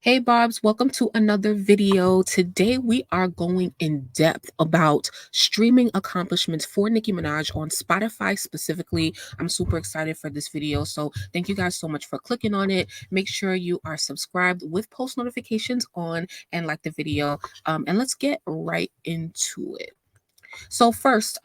Hey Barbs, welcome to another video. Today we are going in depth about streaming accomplishments for Nicki Minaj on Spotify specifically. I'm super excited for this video, so thank you guys so much for clicking on it. Make sure you are subscribed with post notifications on and like the video. And let's get right into it. So first,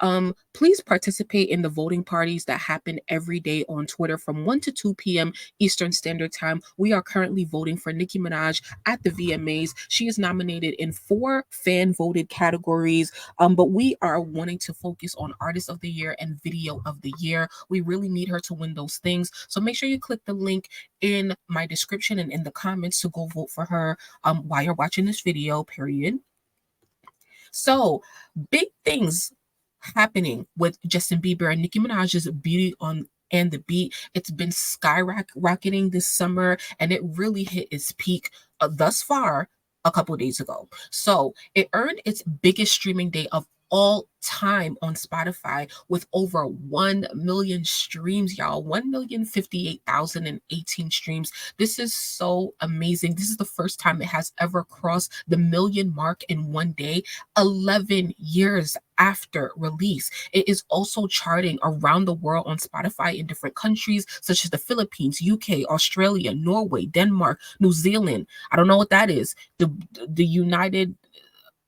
please participate in the voting parties that happen every day on Twitter from 1 to 2 p.m. Eastern Standard Time. We are currently voting for Nicki Minaj at the VMAs. She is nominated in 4 fan voted categories, but we are wanting to focus on Artist of the Year and Video of the Year. We really need her to win those things. So make sure you click the link in my description and in the comments to go vote for her while you're watching this video, period. So, big things happening with Justin Bieber and Nicki Minaj's Beauty on and the Beat. It's been skyrocketing this summer, and it really hit its peak thus far a couple of days ago. So, it earned its biggest streaming day of all time on Spotify with over 1 million streams, y'all. 1,058,018 streams. This is so amazing. This is the first time it has ever crossed the million mark in one day, 11 years after release. It is also charting around the world on Spotify in different countries such as the Philippines, UK, Australia, Norway, Denmark, New Zealand. I don't know what that is. The United,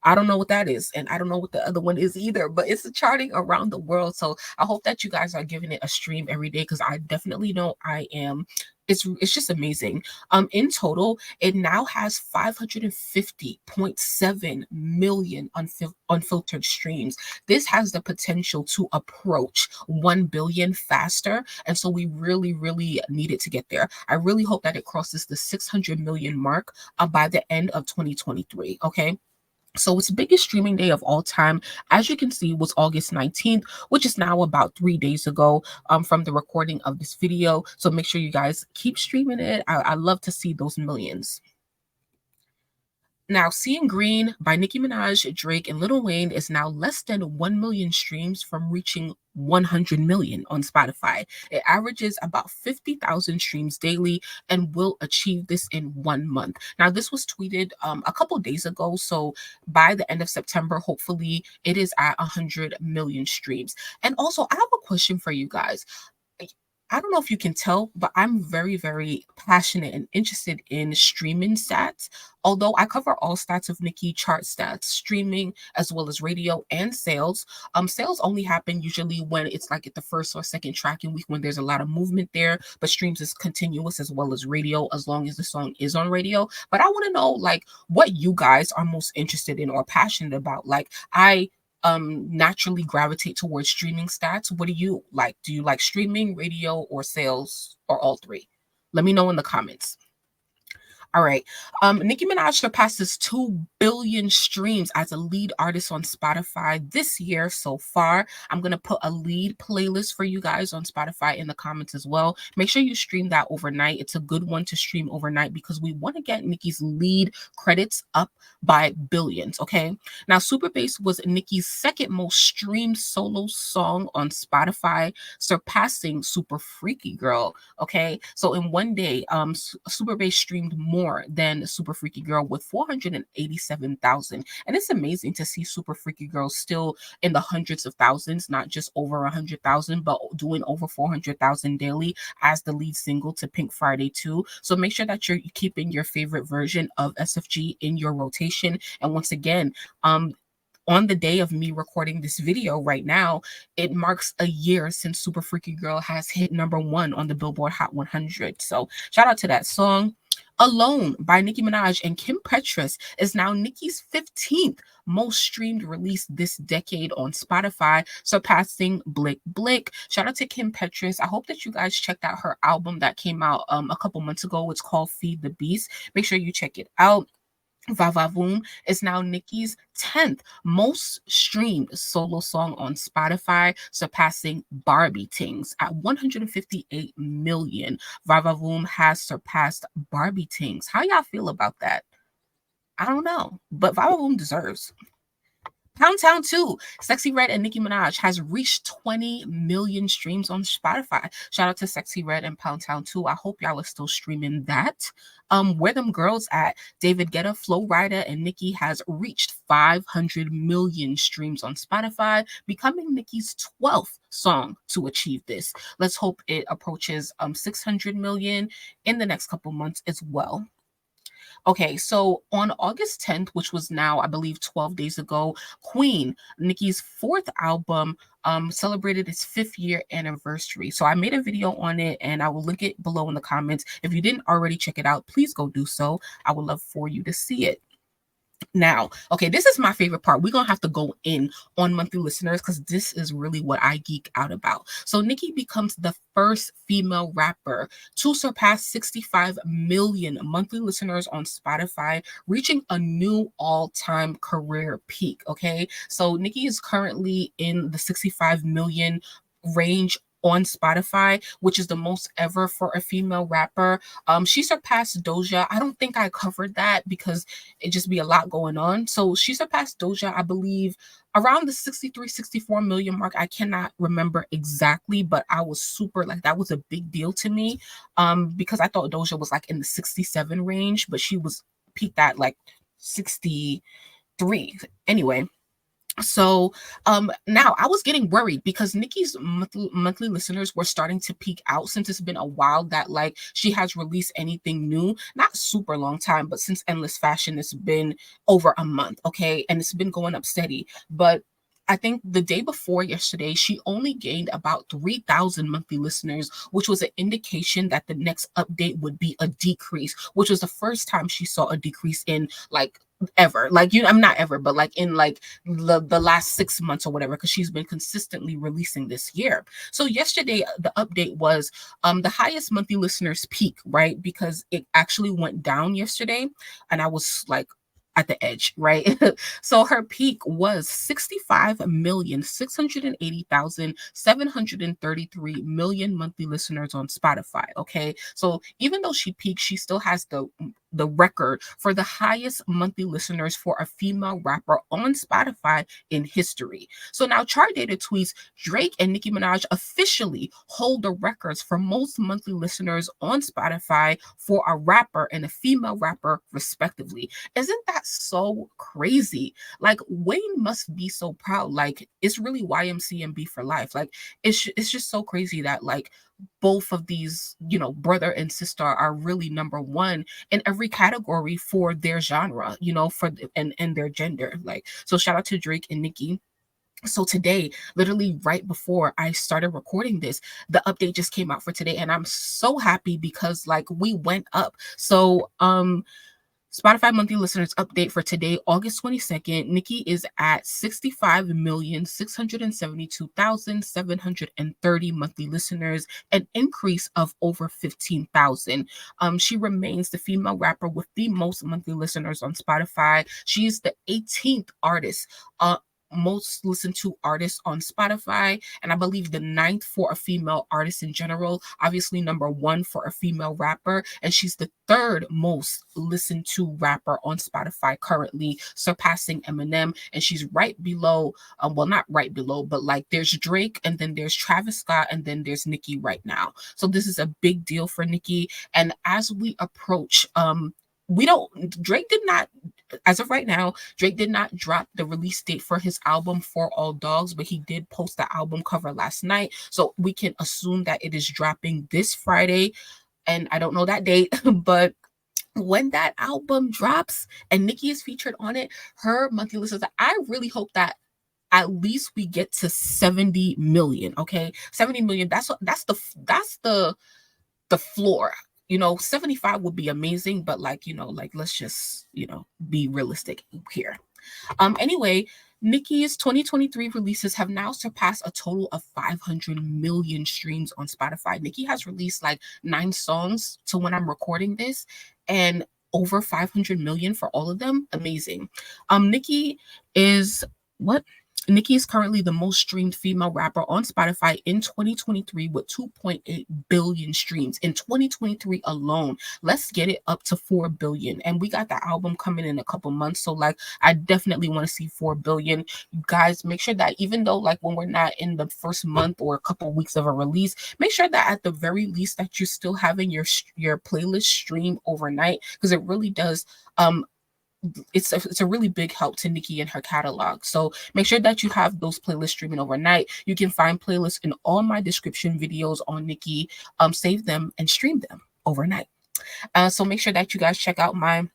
I don't know what that is, and I don't know what the other one is either, but it's charting around the world. So I hope that you guys are giving it a stream every day because I definitely know I am. It's just amazing. In total, it now has 550.7 million unfiltered streams. This has the potential to approach 1 billion faster, and so we really need it to get there. I really hope that it crosses the 600 million mark by the end of 2023. Okay. So its biggest streaming day of all time, as you can see, was August 19th, which is now about 3 days ago from the recording of this video. So make sure you guys keep streaming it. I love to see those millions. Now, Seeing Green by Nicki Minaj, Drake, and Lil Wayne is now less than 1 million streams from reaching 100 million on Spotify. It averages about 50,000 streams daily and will achieve this in 1 month. Now, this was tweeted a couple days ago. So by the end of September, hopefully it is at 100 million streams. And also, I have a question for you guys. I don't know if you can tell, but I'm very passionate and interested in streaming stats. Although I cover all stats of Nicki chart stats, streaming as well as radio and sales. Sales only happen usually when it's like at the first or second tracking week when there's a lot of movement there, but streams is continuous as well as radio as long as the song is on radio. But I want to know like what you guys are most interested in or passionate about. Like I naturally gravitate towards streaming stats. What do you like? Do you like streaming, radio, or sales, or all three? Let me know in the comments. All right. Nicki Minaj surpasses 2 billion streams as a lead artist on Spotify this year so far. I'm going to put a lead playlist for you guys on Spotify in the comments as well. Make sure you stream that overnight. It's a good one to stream overnight because we want to get Nicki's lead credits up by billions, okay? Now, Super Bass was Nicki's second most streamed solo song on Spotify, surpassing Super Freaky Girl, okay? So in one day, Super Bass streamed more than Super Freaky Girl with 487,000. And it's amazing to see Super Freaky Girl still in the hundreds of thousands, not just over 100,000, but doing over 400,000 daily as the lead single to Pink Friday 2. So make sure that you're keeping your favorite version of SFG in your rotation. And once again, on the day of me recording this video right now, it marks a year since Super Freaky Girl has hit #1 on the Billboard Hot 100. So shout out to that song. Alone by Nicki Minaj and Kim Petras is now Nicki's 15th most streamed release this decade on Spotify, surpassing Blick Blick. Shout out to Kim Petras. I hope that you guys checked out her album that came out a couple months ago. It's called Feed the Beast. Make sure you check it out. Va Va Voom is now Nicki's 10th most streamed solo song on Spotify, surpassing Barbie Tings at 158 million. Va Va Voom has surpassed Barbie Tings. How y'all feel about that? I don't know, but Va Va Voom deserves. Pound Town 2, Sexy Red and Nicki Minaj has reached 20 million streams on Spotify. Shout out to Sexy Red and Pound Town 2. I hope y'all are still streaming that. Where Them Girls At, David Guetta, Flo Rida, and Nicki has reached 500 million streams on Spotify, becoming Nicki's 12th song to achieve this. Let's hope it approaches 600 million in the next couple months as well. Okay, so on August 10th, which was now, I believe, 12 days ago, Queen, Nicki's fourth album, celebrated its 5th-year anniversary. So I made a video on it and I will link it below in the comments. If you didn't already check it out, please go do so. I would love for you to see it. Now, okay, this is my favorite part. We're going to have to go in on monthly listeners because this is really what I geek out about. So Nicki becomes the first female rapper to surpass 65 million monthly listeners on Spotify, reaching a new all-time career peak, okay? So Nicki is currently in the 65 million range on Spotify, which is the most ever for a female rapper. She surpassed Doja. I don't think I covered that because it just be a lot going on. So she surpassed Doja, I believe, around the 63, 64 million mark. I cannot remember exactly, but I was super like that was a big deal to me. Because I thought Doja was like in the 67 range, but she was peaked at like 63. Anyway, so now I was getting worried because Nicki's monthly listeners were starting to peak out since it's been a while that like she has released anything new. Not super long time, but since Endless Fashion, it's been over a month, okay? And it's been going up steady. But I think the day before yesterday, she only gained about 3,000 monthly listeners, which was an indication that the next update would be a decrease, which was the first time she saw a decrease in like ever, like, you know, I'm not ever, but like in like the last 6 months or whatever, because she's been consistently releasing this year. So yesterday the update was the highest monthly listeners peak, right? Because it actually went down yesterday and I was like at the edge, right? So her peak was 65,680,733 million monthly listeners on Spotify. Okay. So even though she peaked, she still has the record for the highest monthly listeners for a female rapper on Spotify in history. So now Chart Data tweets Drake and Nicki Minaj officially hold the records for most monthly listeners on Spotify for a rapper and a female rapper, respectively. Isn't that so crazy? Like, Wayne must be so proud. Like, it's really YMCMB for life. Like, it's just so crazy that like both of these, you know, brother and sister are really number one in every category for their genre, you know, for and their gender. Like, so shout out to Drake and Nicki. So today, literally right before I started recording this, the update just came out for today and I'm so happy because like we went up. So Spotify monthly listeners update for today, August 22nd. Nicki is at 65,672,730 monthly listeners, an increase of over 15,000. She remains the female rapper with the most monthly listeners on Spotify. She's the 18th artist most listened to artists on Spotify, and I believe the 9th for a female artist in general. Obviously, number 1 for a female rapper, and she's the 3rd most listened to rapper on Spotify currently, surpassing Eminem. And she's right below, well, not right below, but like there's Drake, and then there's Travis Scott, and then there's Nicki right now. So this is a big deal for Nicki. And as we approach, Drake did not, as of right now, Drake did not drop the release date for his album For All Dogs, but he did post the album cover last night. So we can assume that it is dropping this Friday. And I don't know that date, but when that album drops and Nicki is featured on it, her monthly listeners, I really hope that at least we get to 70 million. Okay. 70 million. That's the floor. You know, 75 would be amazing, but like, you know, like let's just, you know, be realistic here. Anyway, Nicki's 2023 releases have now surpassed a total of 500 million streams on Spotify. Nicki has released like 9 songs to when I'm recording this, and over 500 million for all of them. Amazing. Nicki is what? Nicki is currently the most streamed female rapper on Spotify in 2023 with 2.8 billion streams in 2023 alone. Let's get it up to 4 billion. And we got the album coming in a couple months. So, like, I definitely want to see 4 billion. You guys, make sure that even though, like, when we're not in the first month or a couple weeks of a release, make sure that at the very least that you're still having your playlist stream overnight, because it really does it's a really big help to Nicki and her catalog. So make sure that you have those playlists streaming overnight. You can find playlists in all my description videos on Nicki. Save them and stream them overnight. So make sure that you guys check out my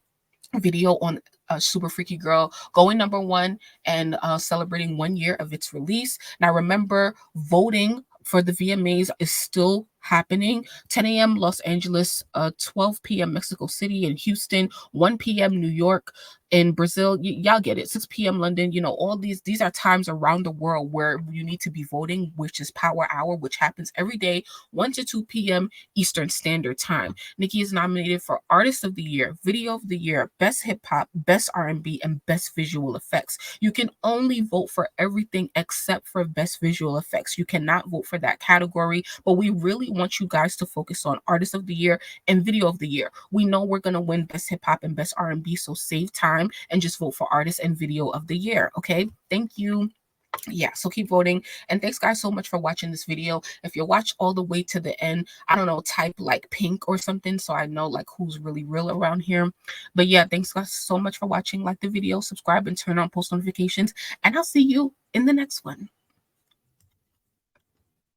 video on Super Freaky Girl going #1 and celebrating 1 year of its release. Now remember, voting for the VMAs is still happening. 10 a.m. Los Angeles, 12 p.m. Mexico City and Houston, 1 p.m. New York. In Brazil, y'all get it. 6 p.m. London. You know, all these are times around the world where you need to be voting, which is Power Hour, which happens every day, 1 to 2 p.m. Eastern Standard Time. Nicki is nominated for Artist of the Year, Video of the Year, Best Hip Hop, Best R&B, and Best Visual Effects. You can only vote for everything except for Best Visual Effects. You cannot vote for that category, but we really want you guys to focus on Artist of the Year and Video of the Year. We know we're going to win Best Hip Hop and Best R&B, so save time and just vote for Artist and Video of the Year. Okay, thank you. Yeah, so keep voting. And thanks guys so much for watching this video. If you watch all the way to the end, I don't know, type like pink or something so I know like who's really real around here. But yeah, thanks guys so much for watching. Like the video, subscribe, and turn on post notifications, and I'll see you in the next one.